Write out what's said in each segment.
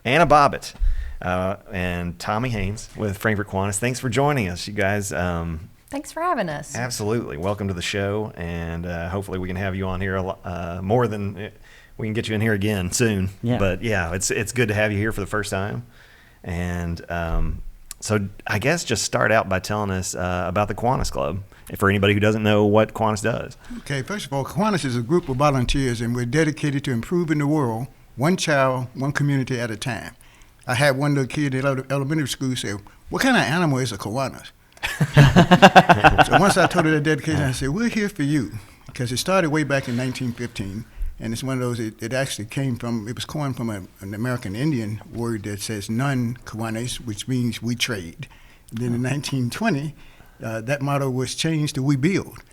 Anna Bobbitt, and Tommy Haynes with Frankfort Kiwanis. Thanks for joining us, you guys. Thanks for having us. Absolutely. Welcome to the show, and hopefully we can have you on here a lot, more than we can get you in here again soon. Yeah. But yeah, it's good to have you here for the first time. And so I guess just start out by telling us about the Kiwanis Club, for anybody who doesn't know what Kiwanis does. Okay, first of all, Kiwanis is a group of volunteers, and we're dedicated to improving the world, one child, one community at a time. I had one little kid in elementary school say, "What kind of animal is a Kiwanis?" So once I told her that dedication, I said, "We're here for you," because it started way back in 1915, and it's one of those. It actually came from. It was coined from an American Indian word that says "non Kiwanis," which means we trade. And then in 1920, that motto was changed to "We build,"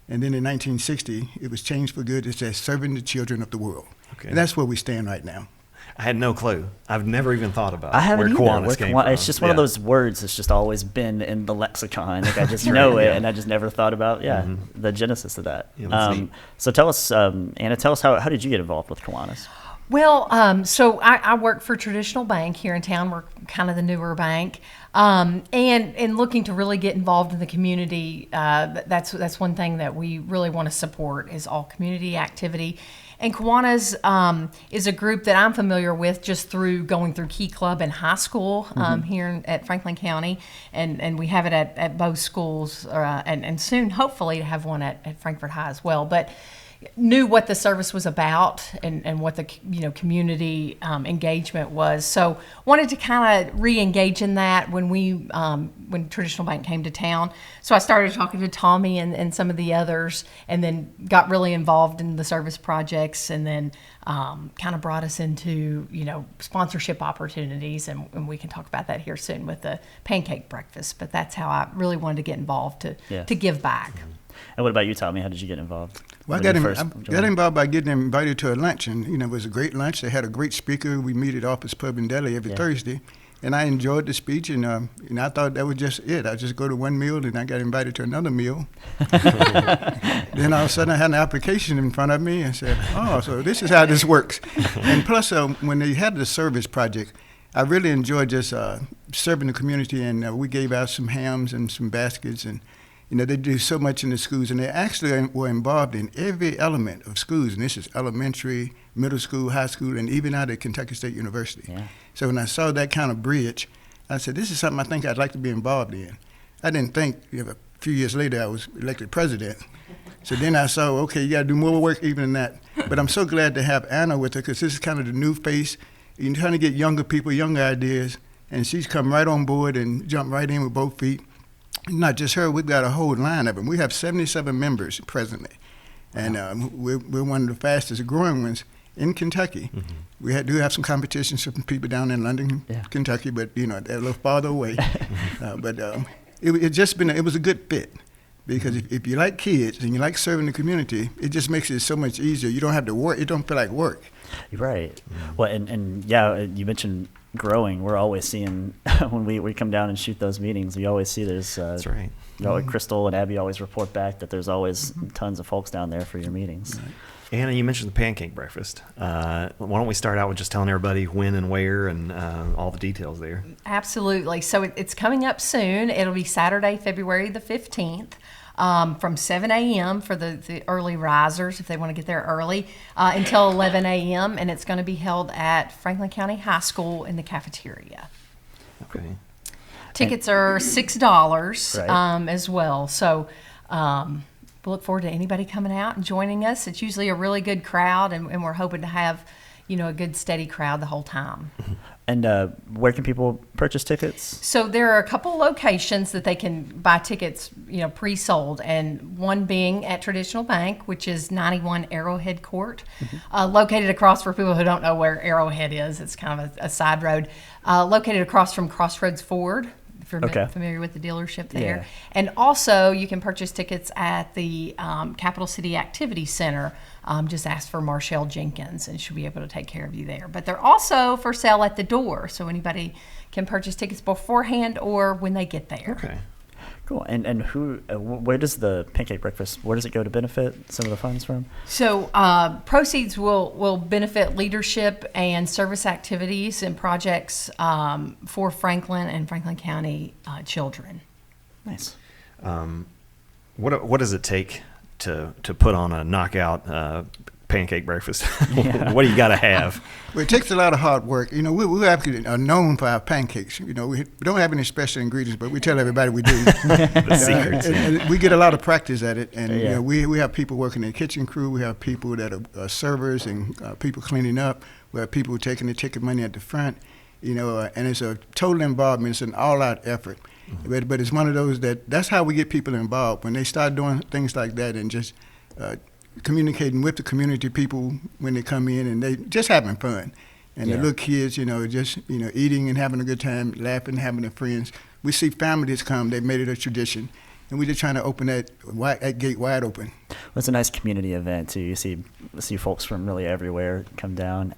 and then in 1960, it was changed for good. It says "Serving the children of the world." Okay. And that's where we stand right now. I had no clue. I've never even thought about I haven't where either. Kiwanis came from. It's just one of those words that's just always been in the lexicon. Like I just know it, and I just never thought about the genesis of that. Yeah, that's neat. So tell us, Anna, how did you get involved with Kiwanis? Well, so I work for Traditional Bank here in town. We're kind of the newer bank, and looking to really get involved in the community. That's one thing that we really want to support is all community activity. And Kiwanis is a group that I'm familiar with just through going through Key Club in high school here at Franklin County, and we have it at both schools, and soon hopefully to have one at Frankfort High as well. But knew what the service was about and what the community engagement was. So wanted to kind of re-engage in that when Traditional Bank came to town. So I started talking to Tommy and some of the others, and then got really involved in the service projects, and then kind of brought us into sponsorship opportunities, and we can talk about that here soon with the pancake breakfast. But that's how I really wanted to get involved to give back. And what about you, Tommy? How did you get involved? Well, I got involved by getting invited to a lunch, and it was a great lunch. They had a great speaker. We meet at Office Pub and Deli every Thursday, and I enjoyed the speech, and I thought that was just it. I just go to one meal, and I got invited to another meal. Then all of a sudden, I had an application in front of me, and said, "Oh, so this is how this works." And plus, when they had the service project, I really enjoyed just serving the community, and we gave out some hams and some baskets, and they do so much in the schools, and they actually were involved in every element of schools, and this is elementary, middle school, high school, and even out at Kentucky State University. Yeah. So when I saw that kind of bridge, I said, this is something I think I'd like to be involved in. I didn't think, a few years later, I was elected president. So then I saw, okay, you got to do more work even than that. But I'm so glad to have Anna with her, because this is kind of the new face. You're trying to get younger people, younger ideas, and she's come right on board and jumped right in with both feet. Not just her, we've got a whole line of them. We have 77 members presently, and we're one of the fastest growing ones in Kentucky. Mm-hmm. We do have some competitions from people down in London, Kentucky, but they're a little farther away. But it was a good fit, because if you like kids and you like serving the community, it just makes it so much easier. You don't have to work. It don't feel like work. Right. Mm-hmm. Well, and you mentioned growing. We're always seeing when we come down and shoot those meetings, we always see there's that's right. Crystal and Abby always report back that there's always tons of folks down there for your meetings. Right. Anna, you mentioned the pancake breakfast. Why don't we start out with just telling everybody when and where and all the details there? Absolutely. So it's coming up soon. It'll be Saturday, February the 15th. From 7 a.m. for the early risers, if they want to get there early, until 11 a.m., and it's going to be held at Franklin County High School in the cafeteria. Okay. Tickets are $6 as well. So we look forward to anybody coming out and joining us. It's usually a really good crowd, and we're hoping to have a good steady crowd the whole time. And where can people purchase tickets? So there are a couple locations that they can buy tickets, pre-sold, and one being at Traditional Bank, which is 91 Arrowhead Court, located across, for people who don't know where Arrowhead is, it's kind of a side road, located across from Crossroads Ford, if you're familiar with the dealership there. Yeah. And also you can purchase tickets at the Capital City Activity Center. Just ask for Marshall Jenkins, and she'll be able to take care of you there. But they're also for sale at the door, so anybody can purchase tickets beforehand or when they get there. Okay. Cool. And who? Where does the pancake breakfast? Where does it go to benefit some of the funds from? So proceeds will benefit leadership and service activities and projects for Franklin and Franklin County children. Nice. What does it take to put on a knockout pancake breakfast? What do you got to have? Well, it takes a lot of hard work. We actually are known for our pancakes. We don't have any special ingredients, but we tell everybody we do. The secrets. And we get a lot of practice at it. And we have people working in the kitchen crew. We have people that are servers and people cleaning up. We have people taking the ticket money at the front. And it's a total involvement. It's an all-out effort. Mm-hmm. But it's one of those that's how we get people involved. When they start doing things like that and just communicating with the community people when they come in, and they just having fun. And the little kids, just eating and having a good time, laughing, having their friends. We see families come, they made it a tradition. And we're just trying to open that gate wide open. Well, it's a nice community event too. You see folks from really everywhere come down.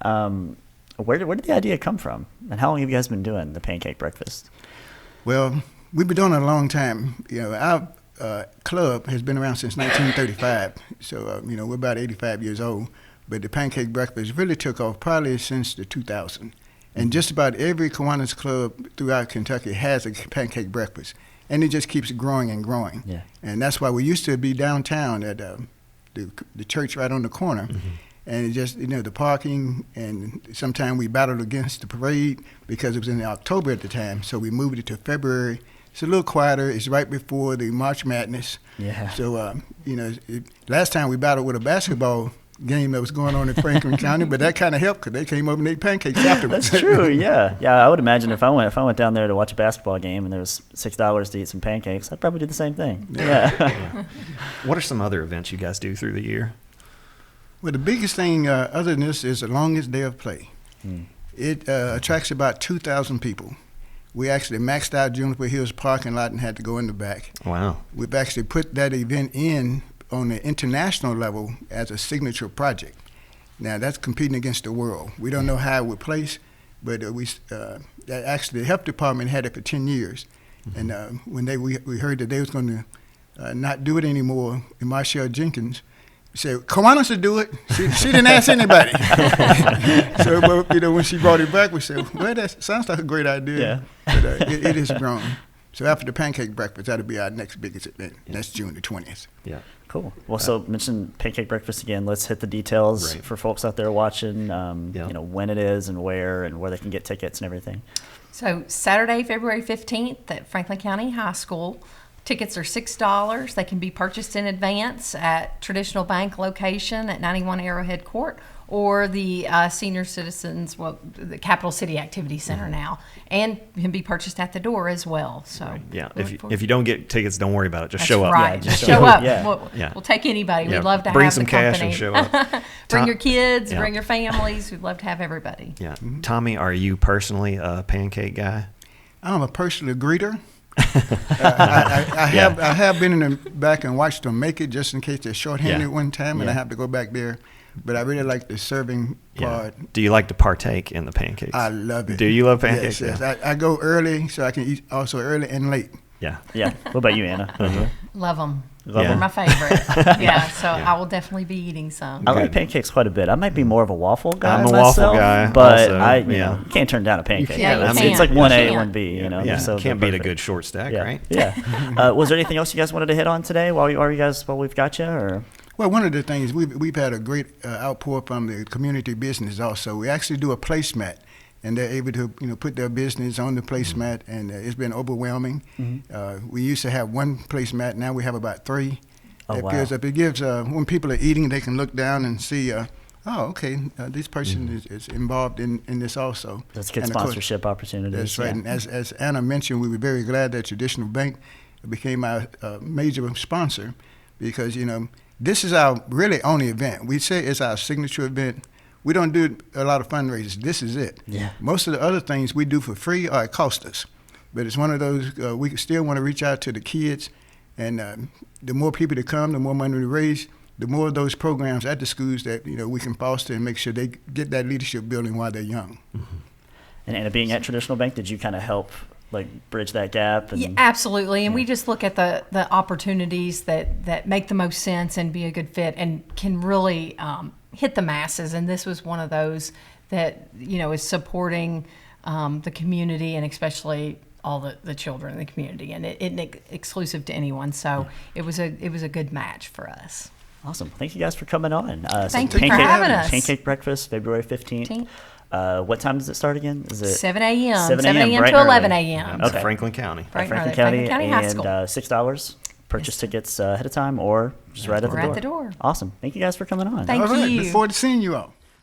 Where did the idea come from? And how long have you guys been doing the pancake breakfast? Well, we've been doing it a long time. Our club has been around since 1935, so we're about 85 years old. But the pancake breakfast really took off probably since the 2000. And just about every Kiwanis club throughout Kentucky has a pancake breakfast, and it just keeps growing and growing. Yeah. And that's why we used to be downtown at the church right on the corner. Mm-hmm. And it just, the parking, and sometimes we battled against the parade because it was in October at the time, so we moved it to February. It's a little quieter. It's right before the March Madness. Yeah. So, last time we battled with a basketball game that was going on in Franklin County, but that kind of helped because they came up and ate pancakes afterwards. That's true, yeah. Yeah, I would imagine if I went down there to watch a basketball game and there was $6 to eat some pancakes, I'd probably do the same thing. Yeah. What are some other events you guys do through the year? Well, the biggest thing other than this is the longest day of play. It attracts about 2,000 people. We actually maxed out Juniper Hills parking lot and had to go in the back. Wow. We've actually put that event in on the international level as a signature project. Now, that's competing against the world. We don't know how it would place, but actually the health department had it for 10 years. Mm-hmm. And when we heard that they was going to not do it anymore, and Marshall Jenkins said, Kiwanis will do it. She didn't ask anybody. So, when she brought it back, we said, well, that sounds like a great idea. Yeah. But it has grown. So after the pancake breakfast, that'll be our next biggest event. Yeah. That's June the 20th. Yeah. Cool. Well, so mention pancake breakfast again. Let's hit the details for folks out there watching, when it is and where they can get tickets and everything. So Saturday, February 15th at Franklin County High School. Tickets are $6. They can be purchased in advance at Traditional Bank location at 91 Arrowhead Court or the Senior Citizens, the Capital City Activity Center now, and can be purchased at the door as well. So yeah, if you don't get tickets, don't worry about it. Just That's show up. Right. Yeah, just show up. Yeah. We'll take anybody. Yeah. We'd love to bring have some the cash company. and show up. Bring your kids. Bring your families. We'd love to have everybody. Yeah. Tommy, are you personally a pancake guy? I'm a personal greeter. I have been in the back and watched them make it just in case they're shorthanded one time, and I have to go back there. But I really like the serving part. Do you like to partake in the pancakes? I love it. Do you love pancakes? Yes. I go early so I can eat also early and late. Yeah. What about you, Anna? Love them. They're my favorite. So I will definitely be eating some. I like pancakes quite a bit. I might be more of a waffle guy I'm a myself, waffle guy but also. You can't turn down a pancake. It's like 1A, 1B. Yeah. So can't beat a good short stack, right? Yeah. Was there anything else you guys wanted to hit on today while we've got you? Or? Well, one of the things we've had a great outpour from the community business. Also, we actually do a placemat. And they're able to, put their business on the placemat, and it's been overwhelming. Mm-hmm. We used to have one placemat, now we have about 3. It gives when people are eating, they can look down and see, this person is involved in this also. That's good sponsorship opportunities. That's right. And as Anna mentioned, we were very glad that Traditional Bank became our major sponsor because, this is our really only event. We say it's our signature event. We don't do a lot of fundraisers. This is it. Yeah. Most of the other things we do for free or it costs us. But it's one of those, we still want to reach out to the kids. And the more people that come, the more money we raise, the more of those programs at the schools that, we can foster and make sure they get that leadership building while they're young. Mm-hmm. And being at Traditional Bank, did you kind of help like bridge that gap. And, Yeah, absolutely. And we just look at the opportunities that make the most sense and be a good fit and can really hit the masses. And this was one of those that, is supporting the community and especially all the children in the community, and it isn't exclusive to anyone. So it was a good match for us. Awesome. Thank you guys for coming on. Thank you for having us. Pancake breakfast, February 15th. What time does it start again? Is it 7 a.m. 7 a.m. to 11 a.m. It's Franklin County. Franklin County, High and School. $6. Purchase tickets ahead of time or just right at the door. At the door. Awesome. Thank you guys for coming on. Thank All right, you. look forward to seeing you all.